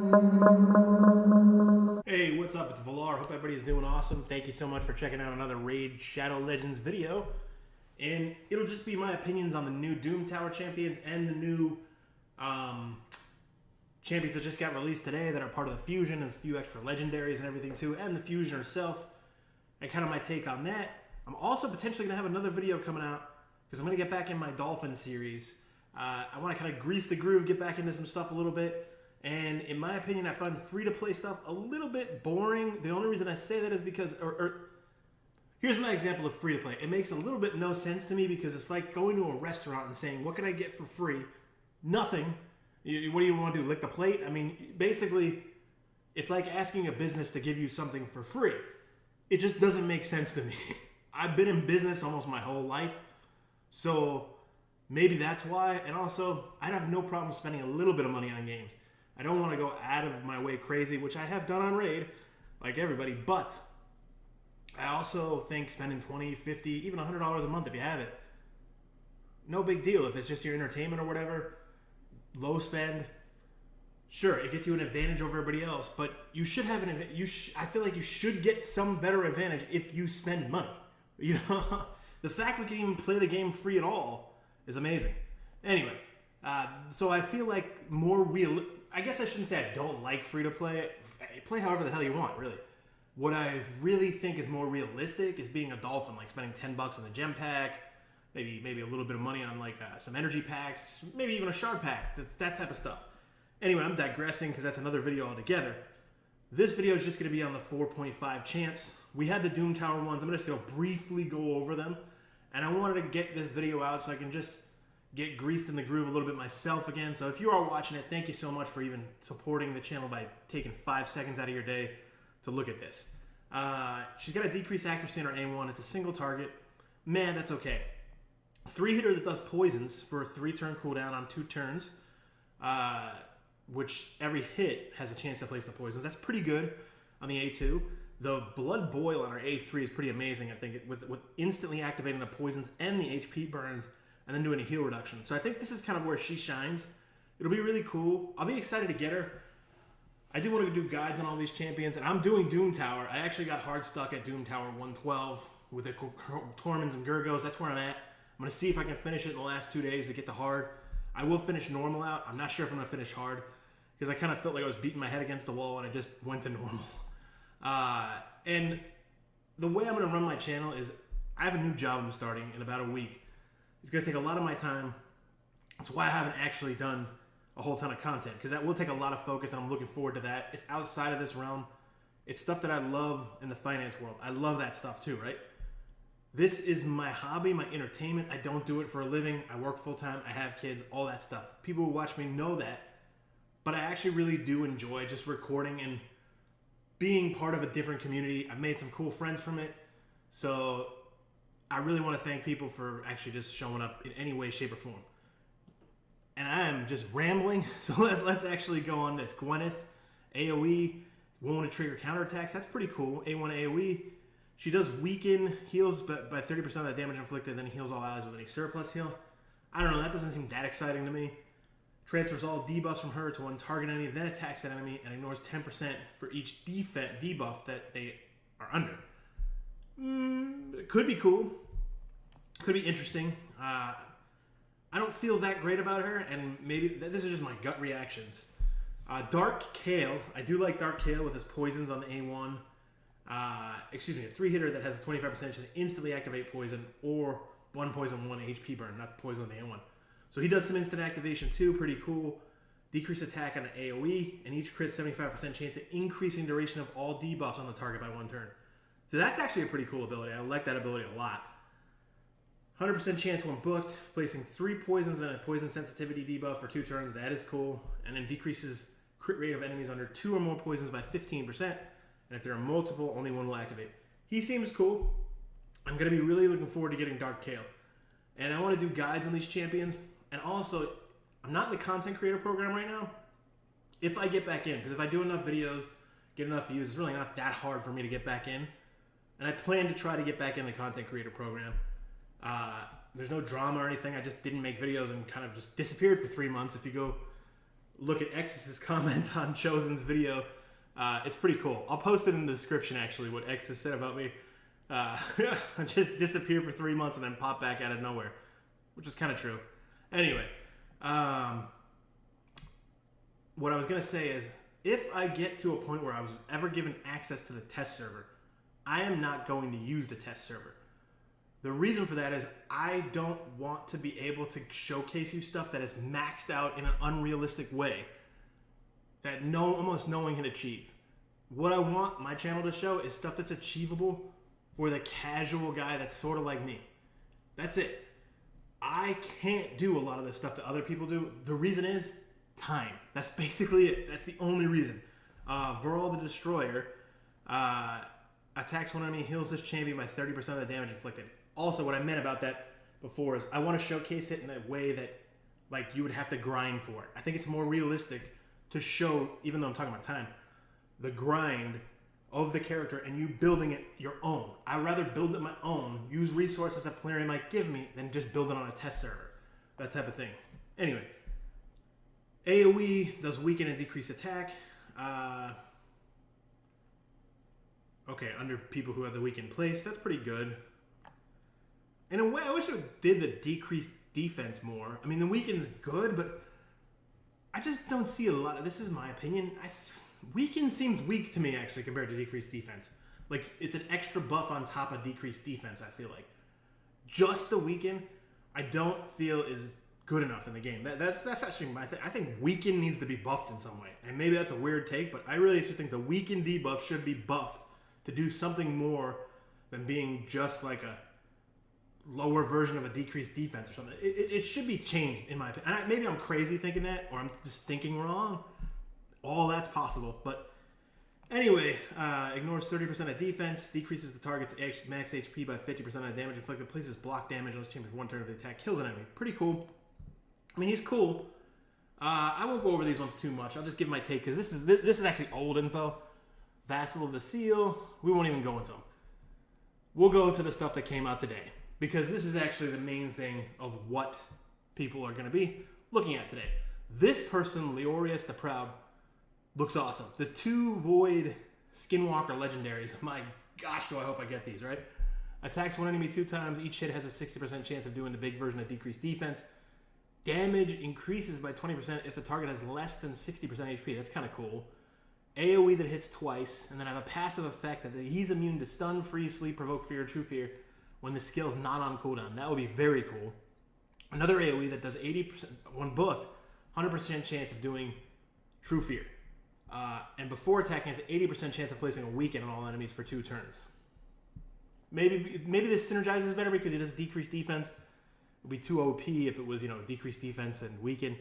Hey, what's up? It's Valar. Hope everybody is doing awesome. Thank you so much for checking out another Raid Shadow Legends video. And it'll just be my opinions on the new Doom Tower champions and the new champions that just got released today that are part of the Fusion. There's a few extra legendaries and everything too, and the Fusion herself, and kind of my take on that. I'm also potentially going to have another video coming out because I'm going to get back in my Dolphin series. I want to kind of grease the groove, get back into some stuff a little bit. And in my opinion, I find the free-to-play stuff a little bit boring. The only reason I say that is because, here's my example of free-to-play. It makes a little bit no sense to me because it's like going to a restaurant and saying, what can I get for free? Nothing. What do you want to do, lick the plate? I mean, basically, it's like asking a business to give you something for free. It just doesn't make sense to me. I've been in business almost my whole life, so maybe that's why. And also, I'd have no problem spending a little bit of money on games. I don't want to go out of my way crazy, which I have done on Raid, like everybody, but I also think spending $20, $50, even $100 a month if you have it, no big deal. If it's just your entertainment or whatever, low spend, sure, it gets you an advantage over everybody else, but you should have an advantage. I feel like you should get some better advantage if you spend money. You know, the fact we can even play the game free at all is amazing. Anyway, so I feel like more real. I guess I shouldn't say I don't like free-to-play. Play however the hell you want, really. What I really think is more realistic is being a Dolphin, like spending $10 on the gem pack, maybe a little bit of money on like some energy packs, maybe even a shard pack, that type of stuff. Anyway, I'm digressing because that's another video altogether. This video is just going to be on the 4.5 champs. We had the Doom Tower ones. I'm just going to briefly go over them. And I wanted to get this video out so I can just get greased in the groove a little bit myself again. So if you are watching it, thank you so much for even supporting the channel by taking 5 seconds out of your day to look at this. She's got a decreased accuracy on her A1. It's a single target. Man, that's okay. 3-hitter that does poisons for a 3-turn cooldown on 2 turns, which every hit has a chance to place the poisons. That's pretty good on the A2. The Blood Boil on our A3 is pretty amazing, I think, with instantly activating the poisons and the HP burns and then doing a heal reduction. So I think this is kind of where she shines. It'll be really cool. I'll be excited to get her. I do want to do guides on all these champions, and I'm doing Doom Tower. I actually got hard stuck at Doom Tower 112 with the Torments and Gurgos. That's where I'm at. I'm going to see if I can finish it in the last 2 days to get to hard. I will finish normal out. I'm not sure if I'm going to finish hard because I kind of felt like I was beating my head against the wall and I just went to normal. And the way I'm going to run my channel is I have a new job I'm starting in about a week. It's going to take a lot of my time. That's why I haven't actually done a whole ton of content, because that will take a lot of focus, and I'm looking forward to that. It's outside of this realm. It's stuff that I love in the finance world. I love that stuff too, right? This is my hobby, my entertainment. I don't do it for a living. I work full-time. I have kids, all that stuff. People who watch me know that, but I actually really do enjoy just recording and being part of a different community. I've made some cool friends from it, so I really want to thank people for actually just showing up in any way, shape, or form. And I am just rambling, so let's actually go on this. Gwyneth, AoE, won't want to trigger counterattacks. That's pretty cool. A1 AoE. She does weaken, heals by 30% of that damage inflicted, then heals all allies with any surplus heal. I don't know, that doesn't seem that exciting to me. Transfers all debuffs from her to one target enemy, then attacks that enemy, and ignores 10% for each debuff that they are under. It could be cool. Could be interesting. I don't feel that great about her, and maybe this is just my gut reactions. Dark Kale. I do like Dark Kale with his poisons on the A1. A 3-hitter that has a 25% chance to instantly activate poison, or 1 poison, 1 HP burn, not poison on the A1. So he does some instant activation too, pretty cool. Decreased attack on an AoE, and each crit 75% chance of increasing duration of all debuffs on the target by 1 turn. So that's actually a pretty cool ability. I like that ability a lot. 100% chance when booked, placing 3 poisons and a poison sensitivity debuff for 2 turns. That is cool. And then decreases crit rate of enemies under 2 or more poisons by 15%. And if there are multiple, only 1 will activate. He seems cool. I'm going to be really looking forward to getting Dark Kale. And I want to do guides on these champions. And also, I'm not in the content creator program right now. If I get back in, because if I do enough videos, get enough views, it's really not that hard for me to get back in. And I plan to try to get back in the content creator program. There's no drama or anything. I just didn't make videos and kind of just disappeared for 3 months. If you go look at X's comment on Chosen's video. It's pretty cool. I'll post it in the description, actually, what X has said about me. I just disappeared for 3 months and then pop back out of nowhere, which is kind of true. Anyway, what I was going to say is, if I get to a point where I was ever given access to the test server, I am not going to use the test server. The reason for that is I don't want to be able to showcase you stuff that is maxed out in an unrealistic way that almost no one can achieve. What I want my channel to show is stuff that's achievable for the casual guy that's sort of like me. That's it. I can't do a lot of the stuff that other people do. The reason is time. That's basically it. That's the only reason. Viral the Destroyer attacks one enemy, heals this champion by 30% of the damage inflicted. Also, what I meant about that before is I want to showcase it in a way that like you would have to grind for it. I think it's more realistic to show, even though I'm talking about time, the grind of the character and you building it your own. I'd rather build it my own, use resources that player might give me, than just build it on a test server. That type of thing. Anyway, AoE does weaken and decrease attack. Okay, under people who have the weakened place. That's pretty good. In a way, I wish it did the decreased defense more. I mean, the weaken's good, but I just don't see a lot of... This is my opinion. Weaken seems weak to me, actually, compared to decreased defense. Like, it's an extra buff on top of decreased defense, I feel like. Just the weaken, I don't feel is good enough in the game. That's actually my thing. I think weaken needs to be buffed in some way. And maybe that's a weird take, but I really should think the weaken debuff should be buffed to do something more than being just like a lower version of a decreased defense or something. It should be changed, in my opinion. And maybe I'm crazy thinking that, or I'm just thinking wrong. All that's possible. But anyway, ignores 30% of defense, decreases the target's max HP by 50% of the damage inflicted, places block damage on his champion for one turn of the attack, kills an enemy. Pretty cool. I mean, he's cool. I won't go over these ones too much. I'll just give my take, because this is actually old info. Vassal of the Seal. We won't even go into them. We'll go to the stuff that came out today, because this is actually the main thing of what people are going to be looking at today. This person, Leorius the Proud, looks awesome. The 2 Void Skinwalker legendaries. My gosh, do I hope I get these, right? Attacks one enemy 2 times. Each hit has a 60% chance of doing the big version of decreased defense. Damage increases by 20% if the target has less than 60% HP. That's kind of cool. AoE that hits twice, and then I have a passive effect that he's immune to stun, freeze, sleep, provoke fear, true fear when the skill's not on cooldown. That would be very cool. Another AoE that does 80%, when booked, 100% chance of doing true fear. And before attacking, has an 80% chance of placing a weaken on all enemies for 2 turns. Maybe this synergizes better because it does decreased defense. It would be too OP if it was, decreased defense and weaken.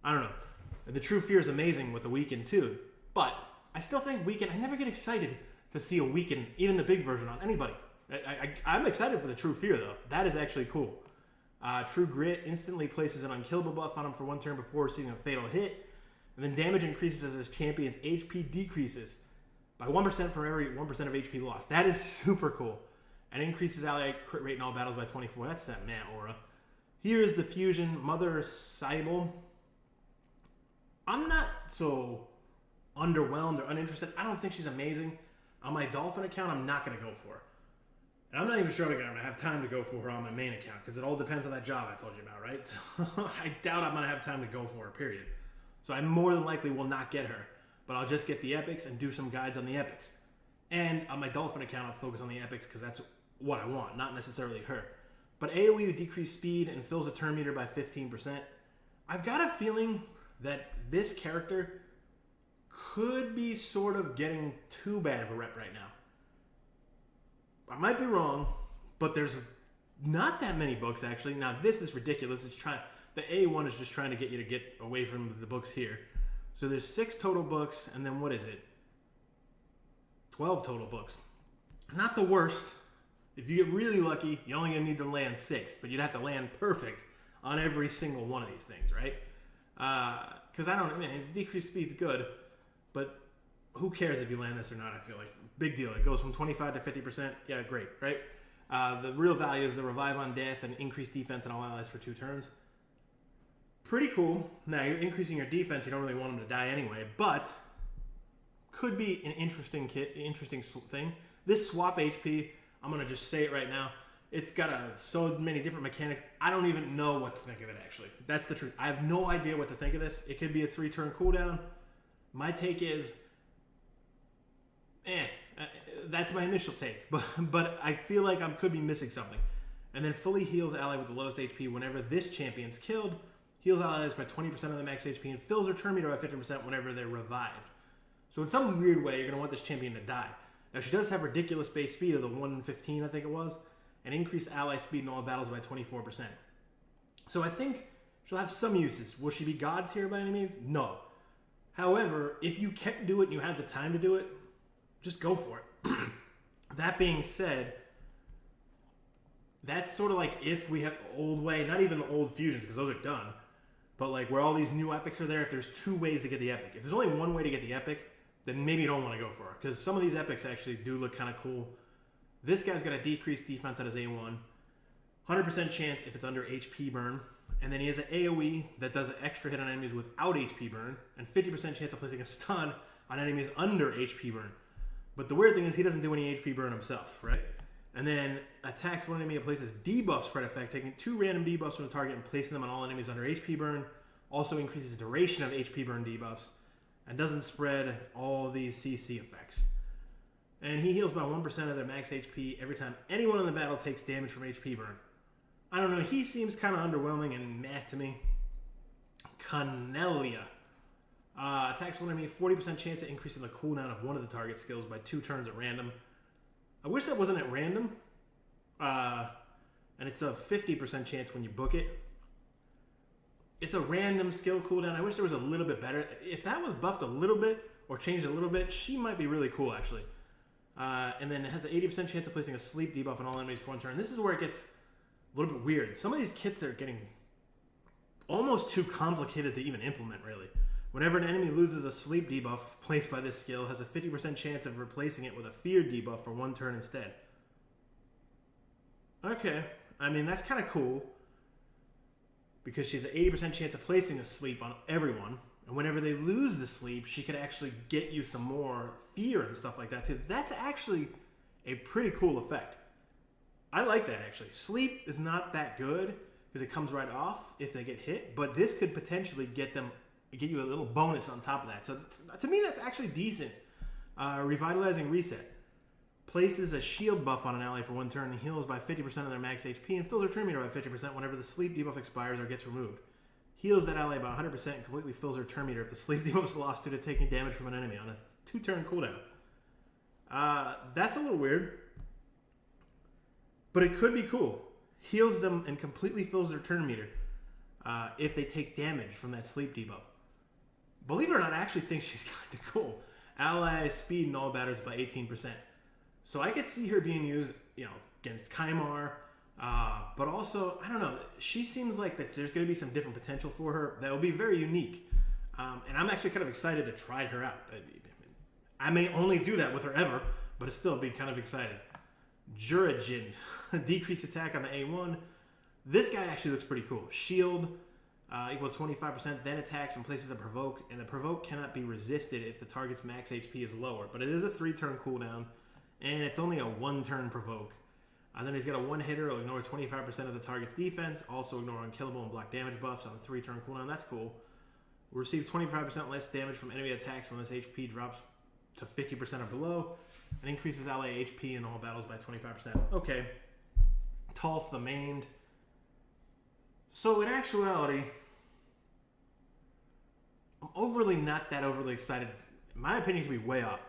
I don't know. The true fear is amazing with the weaken too. But I still think weaken, I never get excited to see a weaken, even the big version, on anybody. I'm excited for the true fear though. That is actually cool. True grit instantly places an unkillable buff on him for 1 turn before receiving a fatal hit. And then damage increases as his champion's HP decreases by 1% for every 1% of HP lost. That is super cool. And increases ally crit rate in all battles by 24. That's that man aura. Here's the fusion Mother Cybele. I'm not so underwhelmed or uninterested. I don't think she's amazing. On my Dolphin account, I'm not going to go for her. And I'm not even sure I'm going to have time to go for her on my main account, because it all depends on that job I told you about, right? So I doubt I'm going to have time to go for her, period. So I more than likely will not get her, but I'll just get the epics and do some guides on the epics. And on my Dolphin account, I'll focus on the epics because that's what I want, not necessarily her. But AoE would decrease speed and fills a turn meter by 15%. I've got a feeling that this character could be sort of getting too bad of a rep right now. I might be wrong, but there's not that many books actually. Now this is ridiculous. The A1 is just trying to get you to get away from the books here. So there's 6 total books, and then what is it? 12 total books. Not the worst. If you get really lucky, you're only going to need to land 6, but you'd have to land perfect on every single one of these things, right? Because decreased speed's good, but who cares if you land this or not, I feel like. Big deal. It goes from 25 to 50%. Yeah, great, right? The real value is the revive on death and increased defense and all allies for 2 turns. Pretty cool. Now, you're increasing your defense. You don't really want them to die anyway, but could be an interesting thing. This swap HP, I'm going to just say it right now. It's got so many different mechanics. I don't even know what to think of it, actually. That's the truth. I have no idea what to think of this. It could be a 3-turn cooldown. My take is, that's my initial take. But I feel like I could be missing something. And then fully heals ally with the lowest HP whenever this champion's killed. Heals allies by 20% of the max HP and fills their turn meter by 50% whenever they're revived. So in some weird way, you're going to want this champion to die. Now, she does have ridiculous base speed of the 1 in 15, I think it was, and increase ally speed in all battles by 24%. So I think she'll have some uses. Will she be god tier by any means? No. However, if you can't do it and you have the time to do it, just go for it. That being said, that's sort of like if we have the old way, not even the old fusions, because those are done, but like where all these new epics are there, if there's 2 ways to get the epic. If there's only 1 way to get the epic, then maybe you don't want to go for it, because some of these epics actually do look kind of cool. This guy's got a decreased defense at his A1, 100% chance if it's under HP burn, and then he has an AoE that does an extra hit on enemies without HP burn, and 50% chance of placing a stun on enemies under HP burn. But the weird thing is he doesn't do any HP burn himself, right? And then attacks one enemy and places debuff spread effect, taking 2 random debuffs from the target and placing them on all enemies under HP burn. Also increases duration of HP burn debuffs, and doesn't spread all these CC effects. And he heals by 1% of their max HP every time anyone in the battle takes damage from HP burn. I don't know, he seems kind of underwhelming and meh to me. Connellia. Attacks one enemy, 40% chance of increasing the cooldown of one of the target skills by 2 turns at random. I wish that wasn't at random. And it's a 50% chance when you book it. It's a random skill cooldown. I wish there was a little bit better. If that was buffed a little bit or changed a little bit, she might be really cool, actually. And then it has an 80% chance of placing a sleep debuff on all enemies for 1 turn. This is where it gets a little bit weird. Some of these kits are getting almost too complicated to even implement, really. Whenever an enemy loses a sleep debuff placed by this skill, has a 50% chance of replacing it with a fear debuff for 1 turn instead. Okay, I mean, that's kind of cool, because she has an 80% chance of placing a sleep on everyone, and whenever they lose the sleep, she could actually get you some more fear and stuff like that too. That's actually a pretty cool effect. I like that, actually. Sleep is not that good, because it comes right off if they get hit, but this could potentially get you a little bonus on top of that. So to me, that's actually decent. Revitalizing Reset. Places a shield buff on an ally for 1 turn and heals by 50% of their max HP and fills their turn meter by 50% whenever the sleep debuff expires or gets removed. Heals that ally by 100% and completely fills their turn meter if the sleep debuff is lost due to taking damage from an enemy on a 2-turn cooldown. That's a little weird, but it could be cool. Heals them and completely fills their turn meter if they take damage from that sleep debuff. Believe it or not, I actually think she's kind of cool. Ally speed in all batters by 18%. So I could see her being used, against Kaimar, but also, I don't know, she seems like that there's going to be some different potential for her that will be very unique. And I'm actually kind of excited to try her out. I may only do that with her ever, but it's still be kind of excited. Jurajin, decreased attack on the A1. This guy actually looks pretty cool. Shield equal to 25%, then attacks and places a provoke, and the provoke cannot be resisted if the target's max HP is lower. But it is a 3-turn cooldown, and it's only a 1-turn provoke. Then he's got a 1-hitter, will ignore 25% of the target's defense, also ignore unkillable and block damage buffs on a 3-turn cooldown. That's cool. Will receive 25% less damage from enemy attacks when this HP drops to 50% or below, and increases ally HP in all battles by 25%. Okay. Tolf the Maimed. So in actuality, I'm not that overly excited. My opinion could be way off.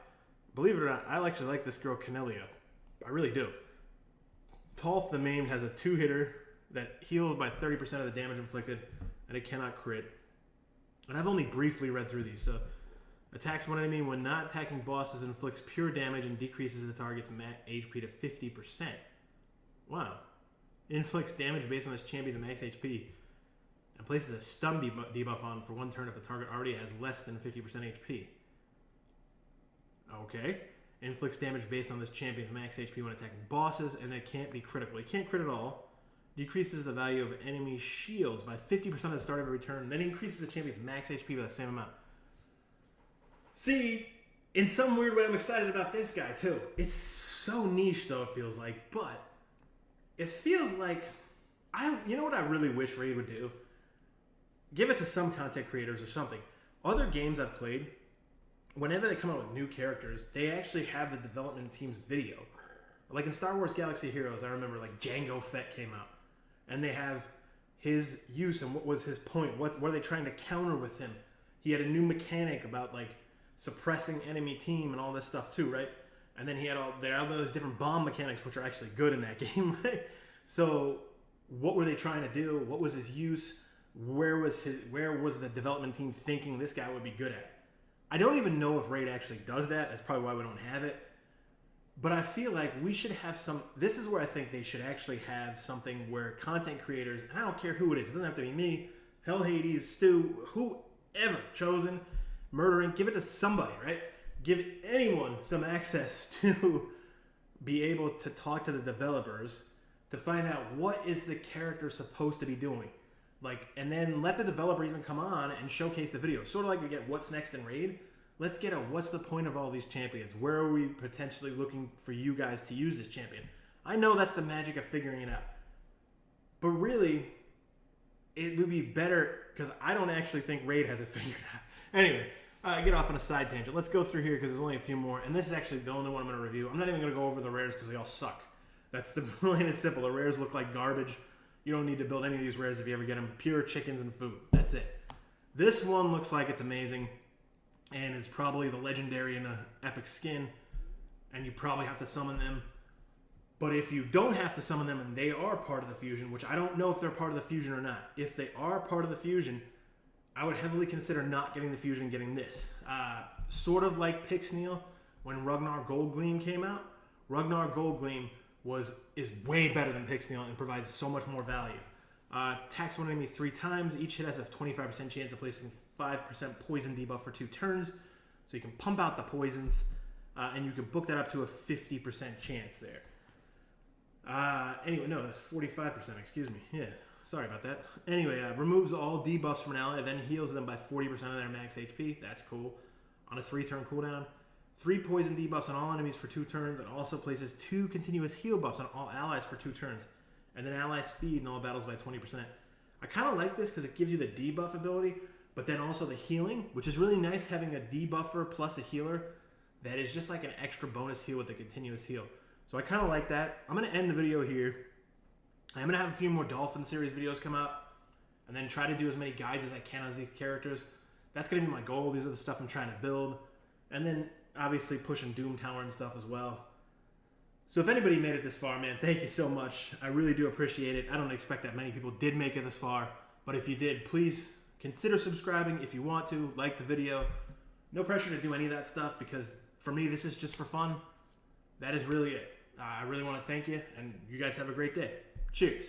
Believe it or not, I actually like this girl, Connellia. I really do. Tolf the Maimed has a 2-hitter that heals by 30% of the damage inflicted, and it cannot crit. And I've only briefly read through these. So, attacks one enemy when not attacking bosses, inflicts pure damage, and decreases the target's max HP to 50%. Wow. Inflicts damage based on this champion's max HP, and places a stun debuff on for 1 turn if the target already has less than 50% HP. Okay. Inflicts damage based on this champion's max HP when attacking bosses, and it can't be critical. It can't crit at all. Decreases the value of enemy shields by 50% at the start of every turn. Then increases the champion's max HP by the same amount. See, in some weird way, I'm excited about this guy too. It's so niche though, it feels like. But it feels like, you know what I really wish Raid would do? Give it to some content creators or something. Other games I've played, whenever they come out with new characters, they actually have the development team's video. Like in Star Wars Galaxy Heroes, I remember like Jango Fett came out. And they have his use and what was his point. What are they trying to counter with him? He had a new mechanic about like suppressing enemy team and all this stuff too, right? And then he had all those different bomb mechanics, which are actually good in that game, right? So what were they trying to do? What was his use? Where was the development team thinking this guy would be good at? I don't even know if Raid actually does that. That's probably why we don't have it. But I feel like we should have this is where I think they should actually have something where content creators, and I don't care who it is, it doesn't have to be me, Hell Hades, Stu, whoever, Chosen, Murdering, give it to somebody, right? Give anyone some access to be able to talk to the developers to find out what is the character supposed to be doing. Like, and then let the developer even come on and showcase the video. Sort of like we get what's next in Raid. Let's get a what's the point of all these champions? Where are we potentially looking for you guys to use this champion? I know that's the magic of figuring it out. But really, it would be better, because I don't actually think Raid has it figured out. Anyway, get off on a side tangent. Let's go through here because there's only a few more. And this is actually the only one I'm going to review. I'm not even going to go over the rares because they all suck. That's the plain and simple. The rares look like garbage. You don't need to build any of these rares if you ever get them. Pure chickens and food. That's it. This one looks like it's amazing. And it's probably the legendary and epic skin. And you probably have to summon them. But if you don't have to summon them and they are part of the fusion, which I don't know if they're part of the fusion or not. If they are part of the fusion, I would heavily consider not getting the fusion and getting this. Sort of like Pixneal when Ragnar Goldgleam came out. Ragnar Goldgleam is way better than Pixneal and provides so much more value. Attacks one enemy 3 times. Each hit has a 25% chance of placing 5% poison debuff for 2 turns. So you can pump out the poisons, and you can book that up to a 50% chance there. Anyway, no, it's 45%, excuse me. Yeah, sorry about that. Anyway, removes all debuffs from an ally, then heals them by 40% of their max HP. That's cool. On a 3-turn cooldown. 3 poison debuffs on all enemies for 2 turns, and also places 2 continuous heal buffs on all allies for 2 turns. And then ally speed in all battles by 20%. I kind of like this because it gives you the debuff ability, but then also the healing, which is really nice having a debuffer plus a healer that is just like an extra bonus heal with a continuous heal. So I kind of like that. I'm going to end the video here. I'm going to have a few more Dolphin series videos come out, and then try to do as many guides as I can on these characters. That's going to be my goal. These are the stuff I'm trying to build. And then obviously pushing Doom Tower and stuff as well. So if anybody made it this far, man, thank you so much. I really do appreciate it. I don't expect that many people did make it this far. But if you did, please consider subscribing if you want to. Like the video. No pressure to do any of that stuff because for me, this is just for fun. That is really it. I really want to thank you, and you guys have a great day. Cheers.